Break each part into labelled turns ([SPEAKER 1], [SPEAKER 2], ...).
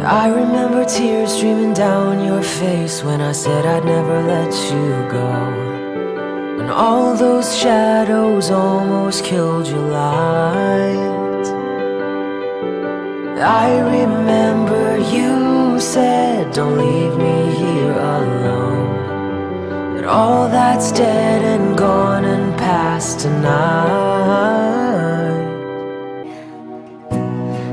[SPEAKER 1] I remember tears streaming down your face when I said I'd never let you go, and all those shadows almost killed your light. I remember you said, don't leave me here alone, but all that's dead and gone and past tonight.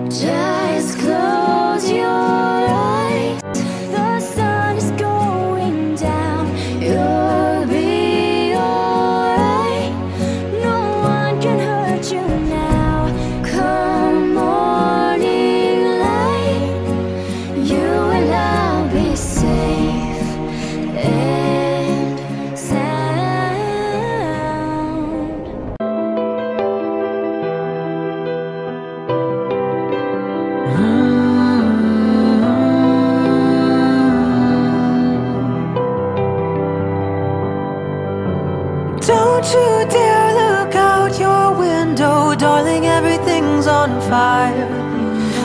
[SPEAKER 1] Just close your eyes, the sun is going down, you'll be alright, no one can hurt you now. Come morning light, you and I'll be safe and sound. Don't you dare look out your window, darling, everything's on fire.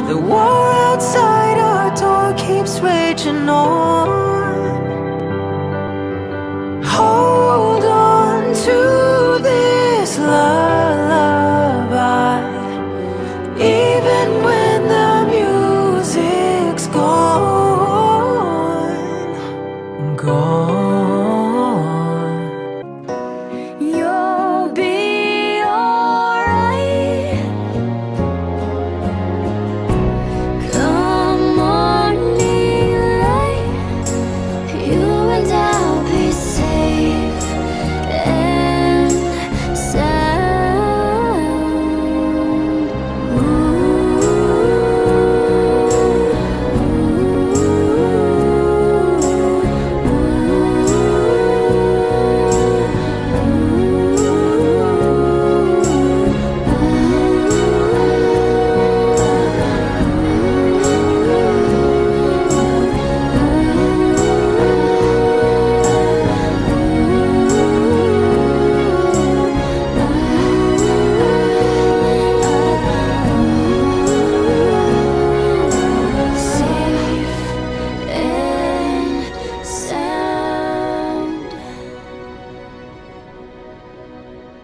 [SPEAKER 1] The war outside our door keeps raging on. Hold